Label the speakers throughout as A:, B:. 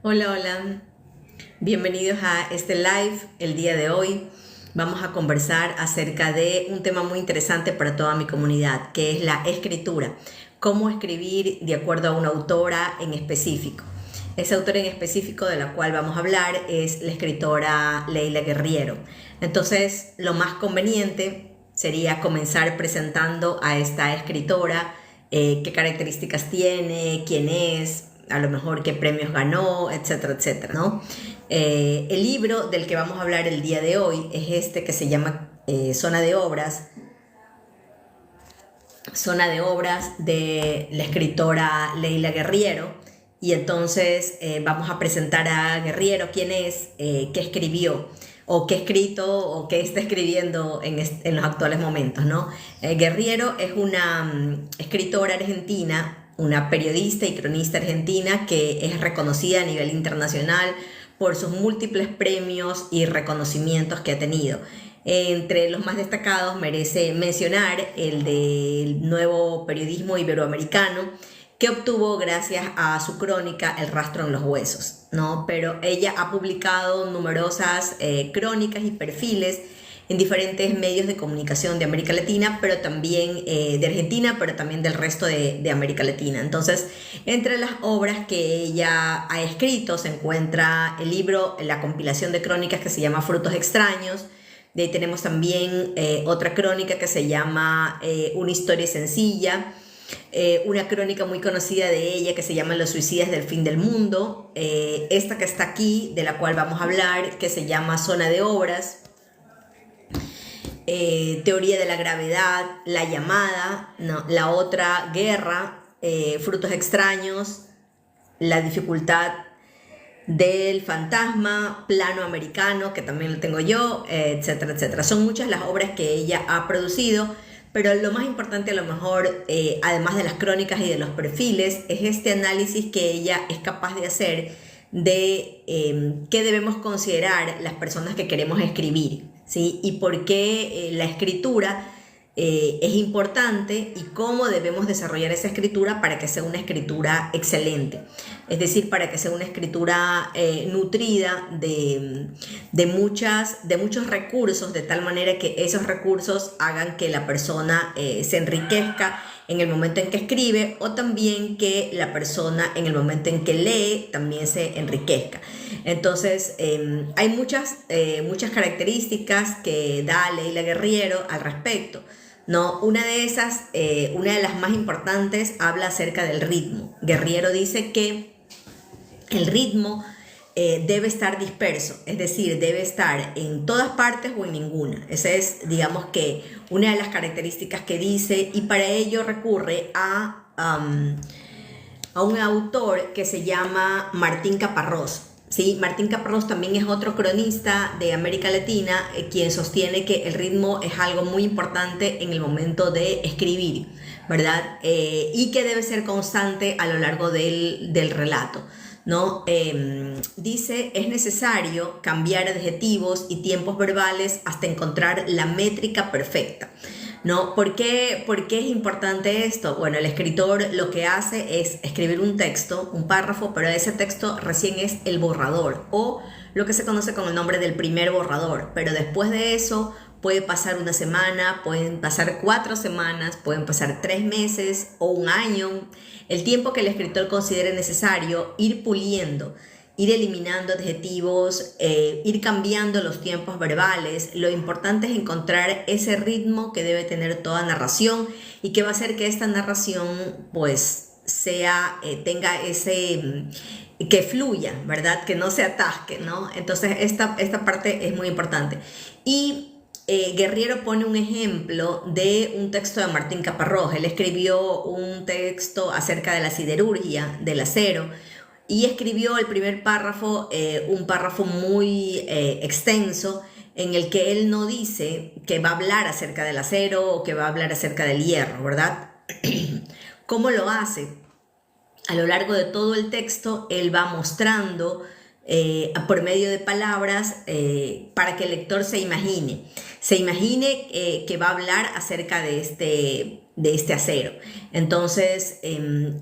A: Hola, hola. Bienvenidos a este live. El día de hoy vamos a conversar acerca de un tema muy interesante para toda mi comunidad, que es la escritura. Cómo escribir de acuerdo a una autora en específico. Esa autora en específico de la cual vamos a hablar es la escritora Leila Guerriero. Entonces, lo más conveniente sería comenzar presentando a esta escritora, qué características tiene, quién es, a lo mejor qué premios ganó, etcétera, etcétera, ¿no? El libro del que vamos a hablar el día de hoy es este que se llama Zona de Obras de la escritora Leila Guerriero. Y entonces vamos a presentar a Guerriero, quién es, qué escribió, o qué ha escrito, o qué está escribiendo en los actuales momentos, ¿no? Guerriero es una escritora argentina, una periodista y cronista argentina que es reconocida a nivel internacional por sus múltiples premios y reconocimientos que ha tenido. Entre los más destacados merece mencionar el del nuevo periodismo iberoamericano, que obtuvo gracias a su crónica El rastro en los huesos, ¿no? Pero ella ha publicado numerosas crónicas y perfiles en diferentes medios de comunicación de América Latina, pero también de Argentina, pero también del resto de América Latina. Entonces, entre las obras que ella ha escrito se encuentra el libro, la compilación de crónicas que se llama Frutos extraños. De ahí tenemos también otra crónica que se llama Una historia sencilla. Una crónica muy conocida de ella que se llama Los suicidas del fin del mundo, esta que está aquí, de la cual vamos a hablar, que se llama Zona de Obras, Teoría de la gravedad, La llamada, no, la otra Guerra, Frutos extraños, La dificultad del fantasma, Plano americano, que también lo tengo yo, etcétera, etcétera. Son muchas las obras que ella ha producido, pero lo más importante a lo mejor, además de las crónicas y de los perfiles, es este análisis que ella es capaz de hacer de qué debemos considerar las personas que queremos escribir, ¿sí? Y por qué la escritura es importante y cómo debemos desarrollar esa escritura para que sea una escritura excelente. Es decir, para que sea una escritura nutrida de muchos recursos, de tal manera que esos recursos hagan que la persona se enriquezca en el momento en que escribe, o también que la persona en el momento en que lee también se enriquezca. Entonces, hay muchas características que da Leila Guerriero al respecto, ¿no? Una de esas, una de las más importantes, habla acerca del ritmo. Guerriero dice que el ritmo debe estar disperso, es decir, debe estar en todas partes o en ninguna. Esa es, digamos, que una de las características que dice, y para ello recurre a un autor que se llama Martín Caparrós. Sí, Martín Caparrós también es otro cronista de América Latina, quien sostiene que el ritmo es algo muy importante en el momento de escribir, ¿verdad? Y que debe ser constante a lo largo del relato, ¿no? Dice, es necesario cambiar adjetivos y tiempos verbales hasta encontrar la métrica perfecta, ¿no? ¿Por qué es importante esto? Bueno, el escritor lo que hace es escribir un texto, un párrafo, pero ese texto recién es el borrador, o lo que se conoce con el nombre del primer borrador, pero después de eso puede pasar una semana, pueden pasar 4 semanas, pueden pasar 3 meses o un año, el tiempo que el escritor considere necesario, ir puliendo, ir eliminando adjetivos, ir cambiando los tiempos verbales. Lo importante es encontrar ese ritmo que debe tener toda narración y que va a hacer que esta narración pues tenga ese, que fluya, ¿verdad? Que no se atasque, ¿no? Entonces esta parte es muy importante. Y Guerriero pone un ejemplo de un texto de Martín Caparrós. Él escribió un texto acerca de la siderurgia, del acero, y escribió el primer párrafo, un párrafo muy extenso, en el que él no dice que va a hablar acerca del acero o que va a hablar acerca del hierro, ¿verdad? ¿Cómo lo hace? A lo largo de todo el texto, él va mostrando por medio de palabras para que el lector se imagine que va a hablar acerca de este acero. Entonces,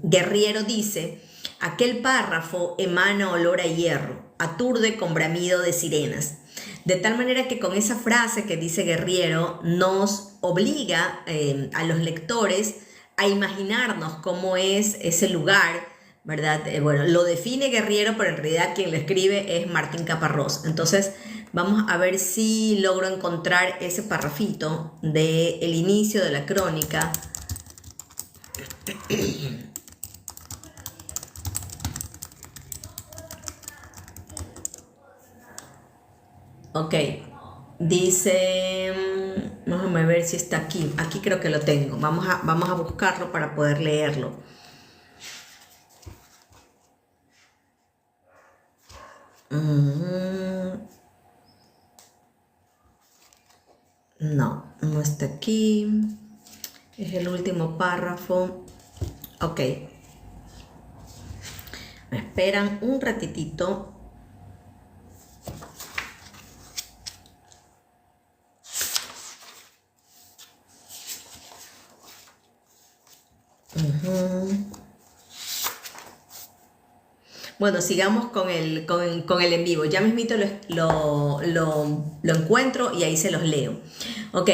A: Guerriero dice, Aquel párrafo emana olor a hierro, aturde con bramido de sirenas. De tal manera que con esa frase que dice Guerriero nos obliga a los lectores a imaginarnos cómo es ese lugar, ¿verdad? Bueno, lo define Guerriero, pero en realidad quien lo escribe es Martín Caparrós. Entonces vamos a ver si logro encontrar ese parrafito del inicio de la crónica. Ok, dice, déjame ver si está aquí. Aquí creo que lo tengo. Vamos a buscarlo para poder leerlo. No, no está aquí. Es el último párrafo. Ok. Me esperan un ratitito. Bueno, sigamos con el en vivo. Ya mismito lo encuentro y ahí se los leo. Ok,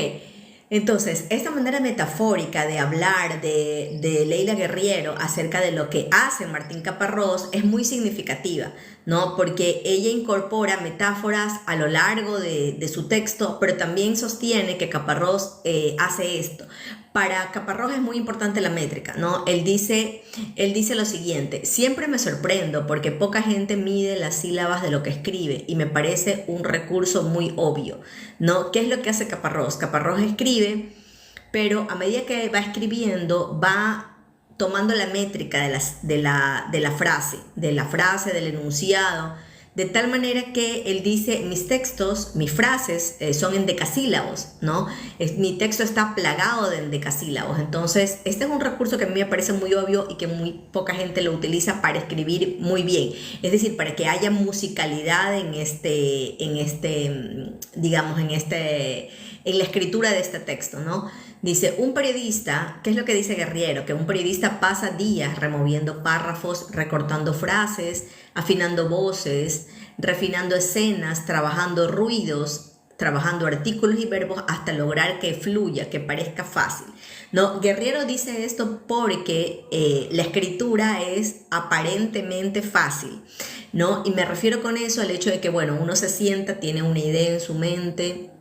A: entonces, esta manera metafórica de hablar de Leila Guerriero acerca de lo que hace Martín Caparrós es muy significativa, ¿no? Porque ella incorpora metáforas a lo largo de su texto, pero también sostiene que Caparrós hace esto. Para Caparrós es muy importante la métrica, ¿no? Él dice lo siguiente: siempre me sorprendo porque poca gente mide las sílabas de lo que escribe y me parece un recurso muy obvio, ¿no? ¿Qué es lo que hace Caparrós? Caparrós escribe, pero a medida que va escribiendo va tomando la métrica de la frase, del enunciado, de tal manera que él dice, mis textos, mis frases son endecasílabos, ¿no? Mi texto está plagado de endecasílabos. Entonces, este es un recurso que a mí me parece muy obvio y que muy poca gente lo utiliza para escribir muy bien. Es decir, para que haya musicalidad en la escritura de este texto, ¿no? Dice, un periodista, ¿qué es lo que dice Guerriero? Que un periodista pasa días removiendo párrafos, recortando frases, afinando voces, refinando escenas, trabajando ruidos, trabajando artículos y verbos hasta lograr que fluya, que parezca fácil. No, Guerriero dice esto porque la escritura es aparentemente fácil, ¿no? Y me refiero con eso al hecho de que, bueno, uno se sienta, tiene una idea en su mente,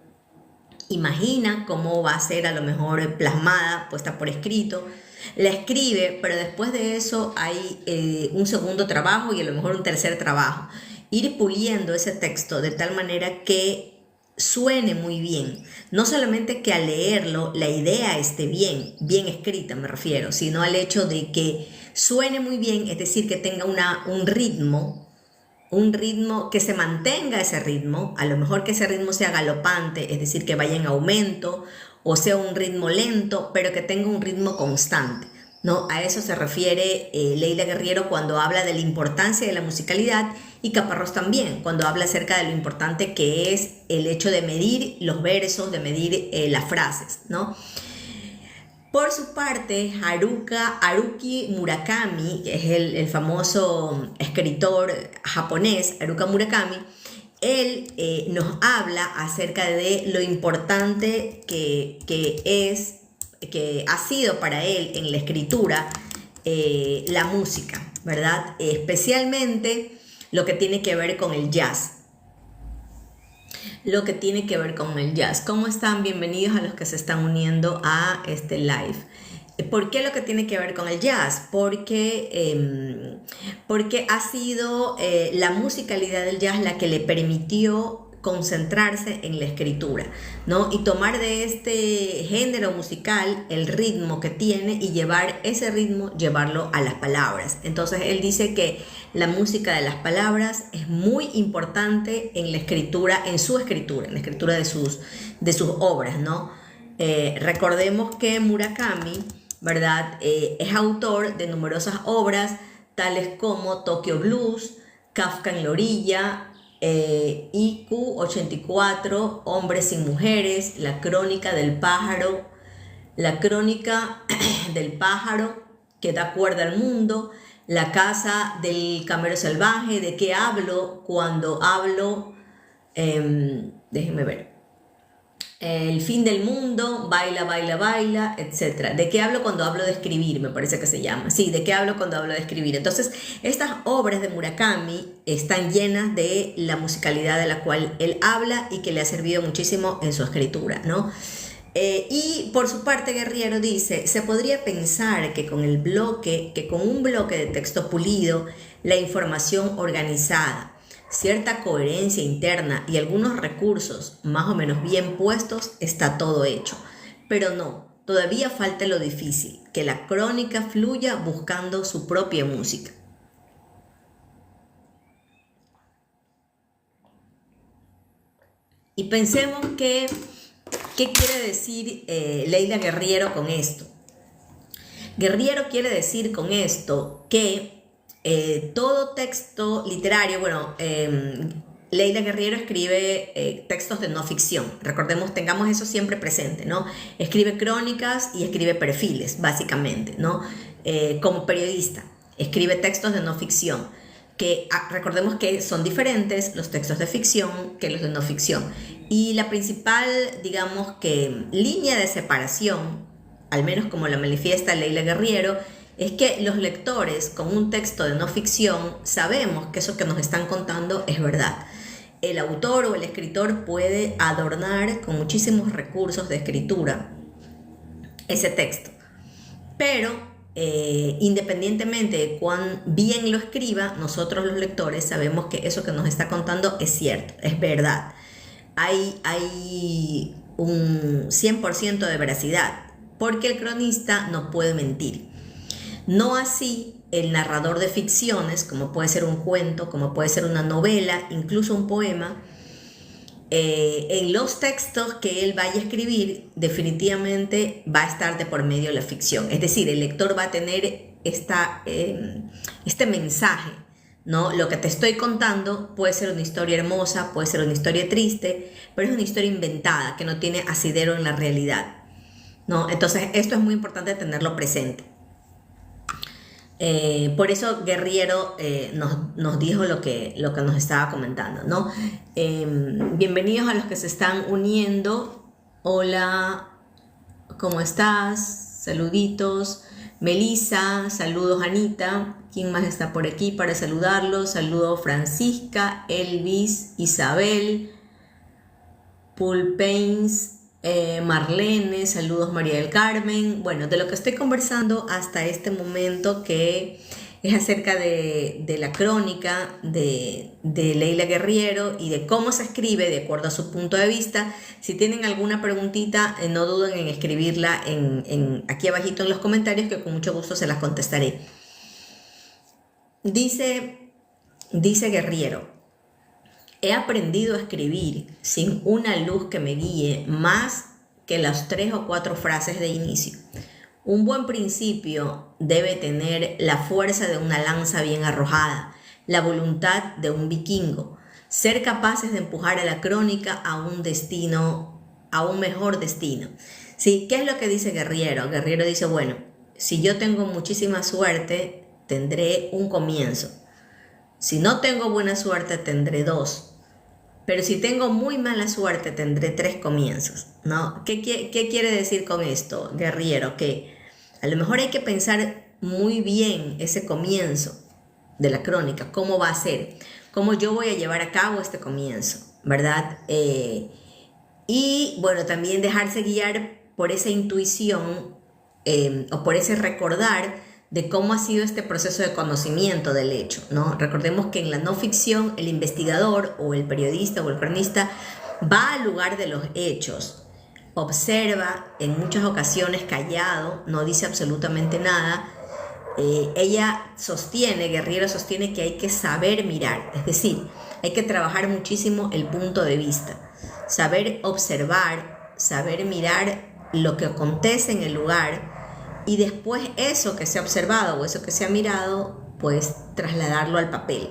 A: imagina cómo va a ser a lo mejor plasmada, puesta por escrito, la escribe, pero después de eso hay un segundo trabajo y a lo mejor un tercer trabajo. Ir puliendo ese texto de tal manera que suene muy bien. No solamente que al leerlo la idea esté bien escrita me refiero, sino al hecho de que suene muy bien, es decir, que tenga un ritmo, que se mantenga ese ritmo, a lo mejor que ese ritmo sea galopante, es decir, que vaya en aumento, o sea un ritmo lento, pero que tenga un ritmo constante, ¿no? A eso se refiere Leila Guerriero cuando habla de la importancia de la musicalidad, y Caparrós también, cuando habla acerca de lo importante que es el hecho de medir los versos, de medir las frases, ¿no? Por su parte, Haruki Murakami, que es el famoso escritor japonés, Haruki Murakami, él nos habla acerca de lo importante que ha sido para él en la escritura la música, ¿verdad? Especialmente lo que tiene que ver con el jazz. ¿Cómo están? Bienvenidos a los que se están uniendo a este live. ¿Por qué lo que tiene que ver con el jazz? Porque ha sido la musicalidad del jazz la que le permitió concentrarse en la escritura, ¿no? Y tomar de este género musical el ritmo que tiene y llevar ese ritmo, llevarlo a las palabras. Entonces él dice que la música de las palabras es muy importante en la escritura, en la escritura de sus obras, ¿no? Recordemos que Murakami, ¿verdad? Es autor de numerosas obras tales como Tokyo Blues, Kafka en la orilla, IQ 84, Hombres sin mujeres, La crónica del pájaro que da cuerda al mundo, La casa del camero salvaje, ¿de qué hablo cuando hablo? Déjenme ver. El fin del mundo, baila, baila, baila, etcétera. ¿De qué hablo cuando hablo de escribir? Me parece que se llama. Sí, ¿de qué hablo cuando hablo de escribir? Entonces, estas obras de Murakami están llenas de la musicalidad de la cual él habla y que le ha servido muchísimo en su escritura, ¿no? Y por su parte Guerriero dice, se podría pensar que con un bloque de texto pulido, la información organizada, cierta coherencia interna y algunos recursos más o menos bien puestos, está todo hecho. Pero no, todavía falta lo difícil, que la crónica fluya buscando su propia música. Y pensemos que, ¿qué quiere decir Leila Guerriero con esto? Guerriero quiere decir con esto que todo texto literario, Leila Guerriero escribe textos de no ficción. Recordemos, tengamos eso siempre presente, ¿no? Escribe crónicas y escribe perfiles, básicamente, ¿no? Como periodista, escribe textos de no ficción, que recordemos que son diferentes los textos de ficción que los de no ficción. Y la principal, digamos que línea de separación, al menos como la manifiesta Leila Guerriero, es que los lectores con un texto de no ficción sabemos que eso que nos están contando es verdad. El autor o el escritor puede adornar con muchísimos recursos de escritura ese texto, pero independientemente de cuán bien lo escriba, nosotros los lectores sabemos que eso que nos está contando es cierto, es verdad. Hay un 100% de veracidad, porque el cronista no puede mentir. No así el narrador de ficciones, como puede ser un cuento, como puede ser una novela, incluso un poema. En los textos que él vaya a escribir, definitivamente va a estar de por medio la ficción. Es decir, el lector va a tener este mensaje, ¿no? Lo que te estoy contando puede ser una historia hermosa, puede ser una historia triste, pero es una historia inventada que no tiene asidero en la realidad, ¿no? Entonces, esto es muy importante tenerlo presente. Por eso Guerriero nos dijo lo que nos estaba comentando, ¿no? Bienvenidos a los que se están uniendo. Hola, ¿cómo estás? Saluditos. Melissa, saludos Anita. ¿Quién más está por aquí para saludarlos? Saludo Francisca, Elvis, Isabel, Pulpains, Marlene, saludos María del Carmen. Bueno, de lo que estoy conversando hasta este momento, que es acerca de la crónica de Leila Guerriero y de cómo se escribe de acuerdo a su punto de vista. Si tienen alguna preguntita, no duden en escribirla aquí abajito en los comentarios, que con mucho gusto se las contestaré. Dice Guerriero: he aprendido a escribir sin una luz que me guíe más que las 3 o 4 frases de inicio. Un buen principio debe tener la fuerza de una lanza bien arrojada, la voluntad de un vikingo, ser capaces de empujar a la crónica a un mejor destino. ¿Sí? ¿Qué es lo que dice Guerriero? Guerriero dice, bueno, si yo tengo muchísima suerte, tendré un comienzo. Si no tengo buena suerte, tendré 2. Pero si tengo muy mala suerte, tendré 3 comienzos, ¿no? ¿Qué quiere decir con esto, Guerriero? Que a lo mejor hay que pensar muy bien ese comienzo de la crónica, cómo va a ser, cómo yo voy a llevar a cabo este comienzo, ¿verdad? Y bueno, también dejarse guiar por esa intuición o por ese recordar de cómo ha sido este proceso de conocimiento del hecho, ¿no? Recordemos que en la no ficción el investigador o el periodista o el cronista va al lugar de los hechos, observa, en muchas ocasiones callado, no dice absolutamente nada. Guerriero sostiene que hay que saber mirar, es decir, hay que trabajar muchísimo el punto de vista, saber observar, saber mirar lo que acontece en el lugar, y después eso que se ha observado o eso que se ha mirado, pues trasladarlo al papel,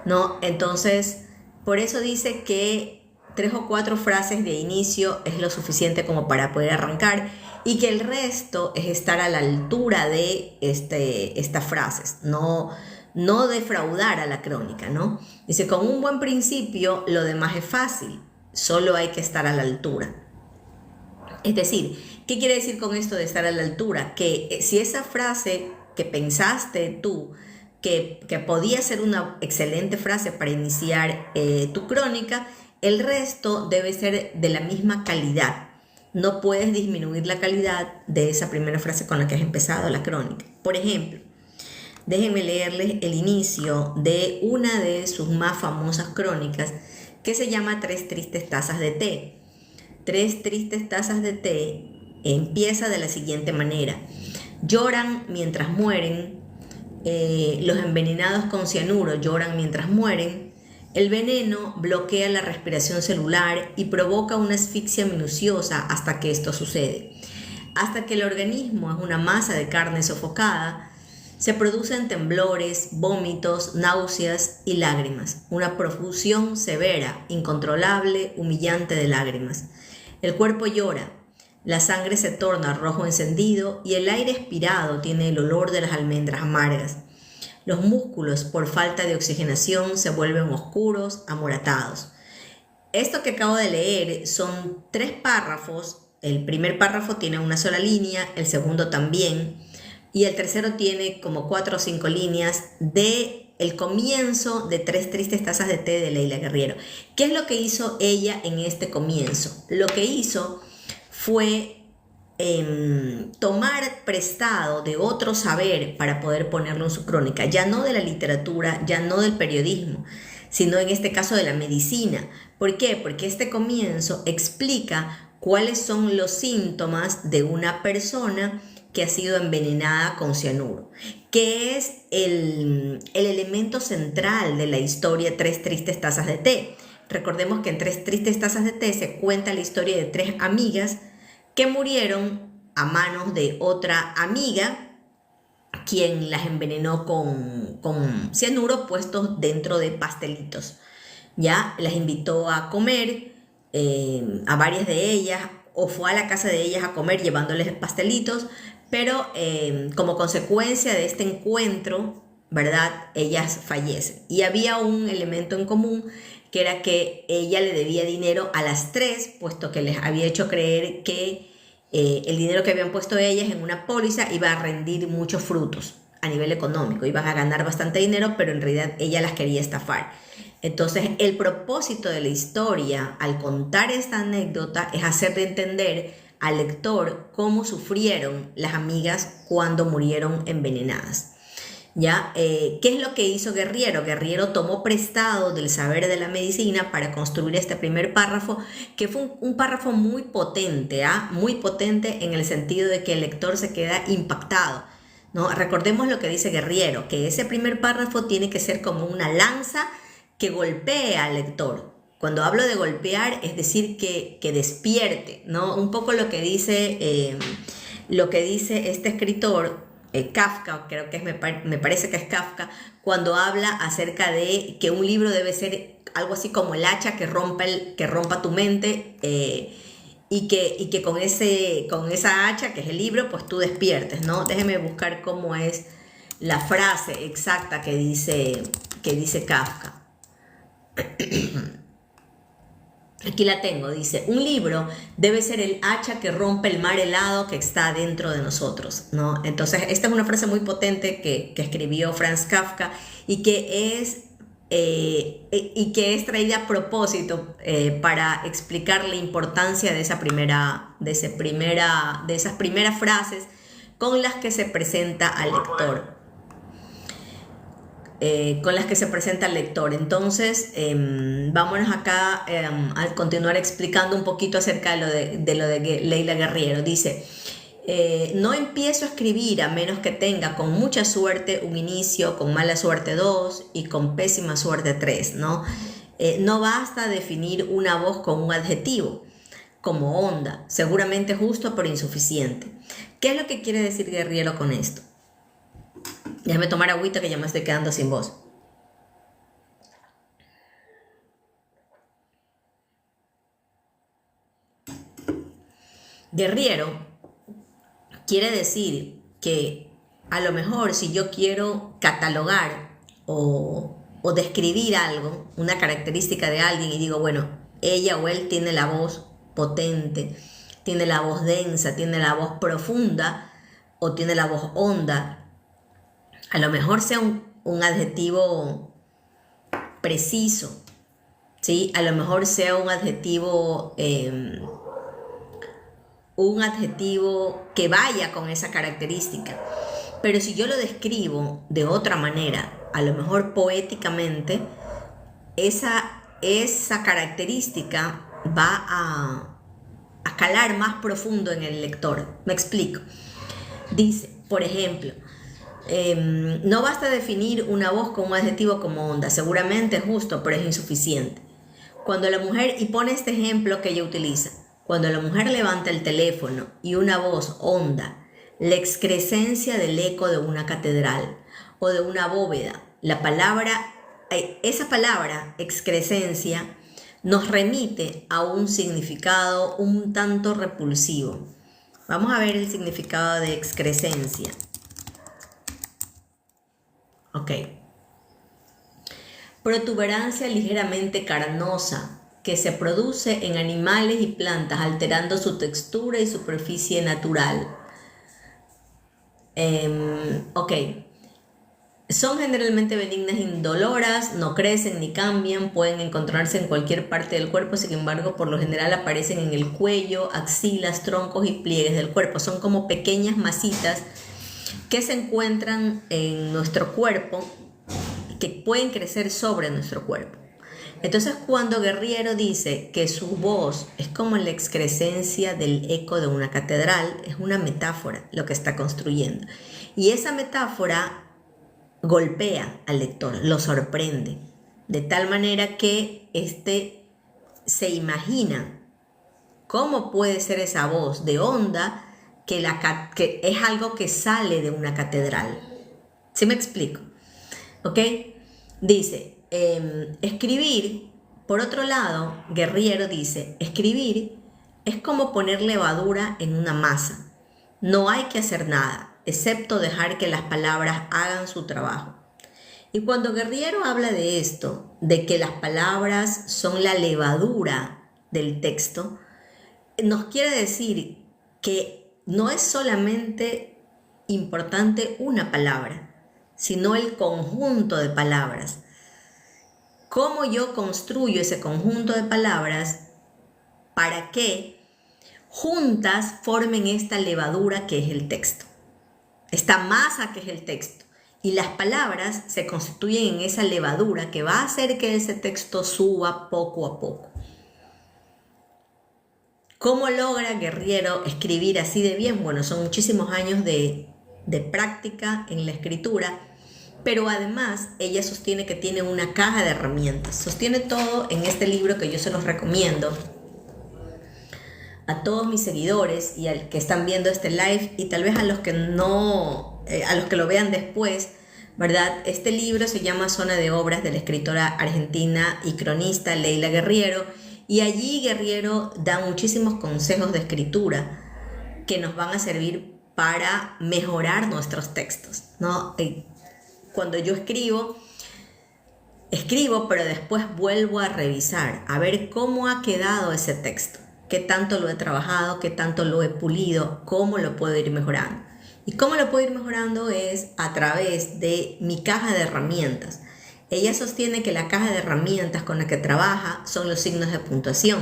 A: ¿no? Entonces, por eso dice que 3 o 4 frases de inicio es lo suficiente como para poder arrancar. y que el resto es estar a la altura de estas frases, no defraudar a la crónica, ¿no? Dice, con un buen principio lo demás es fácil, solo hay que estar a la altura. Es decir, ¿qué quiere decir con esto de estar a la altura? Que si esa frase que pensaste tú, que podía ser una excelente frase para iniciar tu crónica, el resto debe ser de la misma calidad. No puedes disminuir la calidad de esa primera frase con la que has empezado la crónica. Por ejemplo, déjenme leerles el inicio de una de sus más famosas crónicas que se llama Tres tristes tazas de té. Tres tristes tazas de té empieza de la siguiente manera. Lloran mientras mueren, los envenenados con cianuro lloran mientras mueren, el veneno bloquea la respiración celular y provoca una asfixia minuciosa hasta que esto sucede. Hasta que el organismo es una masa de carne sofocada, se producen temblores, vómitos, náuseas y lágrimas, una profusión severa, incontrolable, humillante de lágrimas. El cuerpo llora, la sangre se torna rojo encendido y el aire expirado tiene el olor de las almendras amargas. Los músculos, por falta de oxigenación, se vuelven oscuros, amoratados. Esto que acabo de leer son 3 párrafos. El primer párrafo tiene una sola línea, el segundo también, y el tercero tiene como 4 o 5 líneas de el comienzo de Tres tristes tazas de té de Leila Guerriero. ¿Qué es lo que hizo ella en este comienzo? Lo que hizo fue tomar prestado de otro saber para poder ponerlo en su crónica, ya no de la literatura, ya no del periodismo, sino en este caso de la medicina. ¿Por qué? Porque este comienzo explica cuáles son los síntomas de una persona que ha sido envenenada con cianuro, que es el elemento central de la historia Tres tristes tazas de té. Recordemos que en Tres tristes tazas de té se cuenta la historia de 3 amigas que murieron a manos de otra amiga quien las envenenó con cianuro puestos dentro de pastelitos. Ya las invitó a comer a varias de ellas, o fue a la casa de ellas a comer llevándoles pastelitos, pero como consecuencia de este encuentro, ¿verdad?, ellas fallecen. Y había un elemento en común, que era que ella le debía dinero a las 3, puesto que les había hecho creer que el dinero que habían puesto ellas en una póliza iba a rendir muchos frutos a nivel económico, iban a ganar bastante dinero, pero en realidad ella las quería estafar. Entonces, el propósito de la historia al contar esta anécdota es hacerle entender al lector cómo sufrieron las amigas cuando murieron envenenadas. ¿Ya? ¿Qué es lo que hizo Guerriero? Guerriero tomó prestado del saber de la medicina para construir este primer párrafo, que fue un párrafo muy potente, muy potente en el sentido de que el lector se queda impactado, ¿no? Recordemos lo que dice Guerriero, que ese primer párrafo tiene que ser como una lanza que golpea al lector. Cuando hablo de golpear, es decir, que despierte, ¿no? Un poco lo que dice este escritor, Kafka, creo que me parece que es Kafka, cuando habla acerca de que un libro debe ser algo así como el hacha que rompa tu mente, y que con esa hacha, que es el libro, pues tú despiertes, ¿no? Déjeme buscar cómo es la frase exacta que dice Kafka. Aquí la tengo, dice: un libro debe ser el hacha que rompe el mar helado que está dentro de nosotros, ¿no? Entonces, esta es una frase muy potente que escribió Franz Kafka y que es traída a propósito para explicar la importancia de esas primeras frases con las que se presenta al lector. Entonces, vámonos acá a continuar explicando un poquito acerca de lo de Leila Guerriero. Dice: no empiezo a escribir a menos que tenga con mucha suerte un inicio, con mala suerte 2 y con pésima suerte 3, ¿no? No basta definir una voz con un adjetivo, como honda, seguramente justo pero insuficiente. ¿Qué es lo que quiere decir Guerriero con esto? Déjame tomar agüita que ya me estoy quedando sin voz. Guerriero Quiere decir que a lo mejor si yo quiero catalogar o describir algo, una característica de alguien, y digo, bueno, ella o él tiene la voz potente, tiene la voz densa, tiene la voz profunda o tiene la voz honda, a lo mejor sea un adjetivo preciso, ¿sí? A lo mejor sea un adjetivo que vaya con esa característica. Pero si yo lo describo de otra manera, a lo mejor poéticamente, esa característica va a calar más profundo en el lector. Me explico. Dice, por ejemplo, no basta definir una voz con un adjetivo como honda. Seguramente es justo, pero es insuficiente. Cuando la mujer, y pone este ejemplo que ella utiliza, cuando la mujer levanta el teléfono y una voz honda, la excrescencia del eco de una catedral o de una bóveda, esa palabra, excrescencia, nos remite a un significado un tanto repulsivo. Vamos a ver el significado de excrescencia. Ok. Protuberancia ligeramente carnosa que se produce en animales y plantas alterando su textura y superficie natural. Ok. Son generalmente benignas e indoloras, no crecen ni cambian, pueden encontrarse en cualquier parte del cuerpo, sin embargo, por lo general aparecen en el cuello, axilas, troncos y pliegues del cuerpo. Son como pequeñas masitas que se encuentran en nuestro cuerpo, que pueden crecer sobre nuestro cuerpo. Entonces, cuando Guerriero dice que su voz es como la excrescencia del eco de una catedral, es una metáfora lo que está construyendo. Y esa metáfora golpea al lector, lo sorprende, de tal manera que éste se imagina cómo puede ser esa voz de honda que es algo que sale de una catedral. ¿Sí me explico? ¿Ok? Dice, escribir, por otro lado, Guerriero dice, escribir es como poner levadura en una masa. No hay que hacer nada, excepto dejar que las palabras hagan su trabajo. Y cuando Guerriero habla de esto, de que las palabras son la levadura del texto, nos quiere decir que no es solamente importante una palabra, sino el conjunto de palabras. ¿Cómo yo construyo ese conjunto de palabras para que juntas formen esta levadura que es el texto? Esta masa que es el texto. Y las palabras se constituyen en esa levadura que va a hacer que ese texto suba poco a poco. ¿Cómo logra Guerriero escribir así de bien? Bueno, son muchísimos años de práctica en la escritura, pero además ella sostiene que tiene una caja de herramientas. Sostiene todo en este libro que yo se los recomiendo a todos mis seguidores y al que están viendo este live, y tal vez a los que no, a los que lo vean después, ¿verdad? Este libro se llama Zona de Obras, de la escritora argentina y cronista Leila Guerriero, y allí Guerriero da muchísimos consejos de escritura que nos van a servir para mejorar nuestros textos, ¿no? Cuando yo escribo, pero después vuelvo a revisar, a ver cómo ha quedado ese texto. Qué tanto lo he trabajado, qué tanto lo he pulido, cómo lo puedo ir mejorando. Y cómo lo puedo ir mejorando es a través de mi caja de herramientas. Ella sostiene que la caja de herramientas con la que trabaja son los signos de puntuación.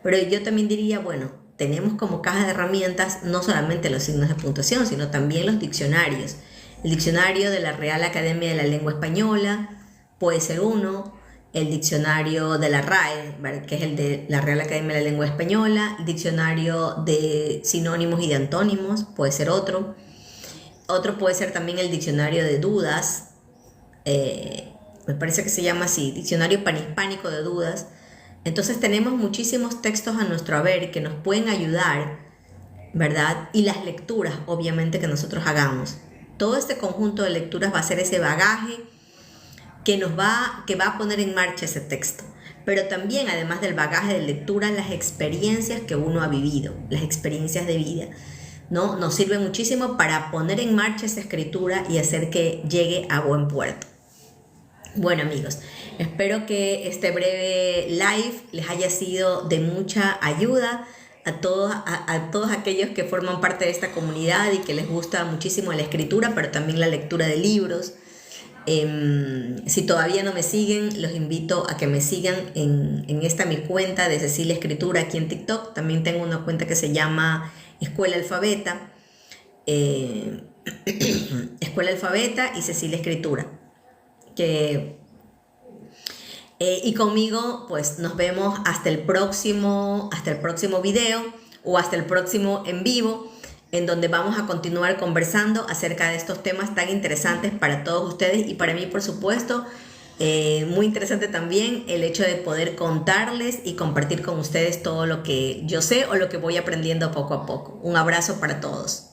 A: Pero yo también diría, bueno, tenemos como caja de herramientas no solamente los signos de puntuación, sino también los diccionarios. El diccionario de la Real Academia de la Lengua Española puede ser uno. El diccionario de la RAE, ¿verdad?, que es el de la Real Academia de la Lengua Española. El diccionario de sinónimos y de antónimos puede ser otro. Otro puede ser también el diccionario de dudas. Me parece que se llama así, diccionario panhispánico de dudas. Entonces tenemos muchísimos textos a nuestro haber que nos pueden ayudar, ¿verdad? Y las lecturas, obviamente, que nosotros hagamos. Todo este conjunto de lecturas va a ser ese bagaje que va a poner en marcha ese texto. Pero también, además del bagaje de lectura, las experiencias que uno ha vivido, las experiencias de vida. ¿no? Nos sirve muchísimo para poner en marcha esa escritura y hacer que llegue a buen puerto. Bueno, amigos, espero que este breve live les haya sido de mucha ayuda a todos aquellos que forman parte de esta comunidad y que les gusta muchísimo la escritura, pero también la lectura de libros. Si todavía no me siguen, los invito a que me sigan en mi cuenta de Cecilia Escritura aquí en TikTok. También tengo una cuenta que se llama Escuela Alfabeta, Escuela Alfabeta y Cecilia Escritura. Y conmigo pues nos vemos hasta el próximo video o hasta el próximo en vivo, en donde vamos a continuar conversando acerca de estos temas tan interesantes para todos ustedes y para mí, por supuesto. Muy interesante también el hecho de poder contarles y compartir con ustedes todo lo que yo sé o lo que voy aprendiendo poco a poco. Un abrazo para todos.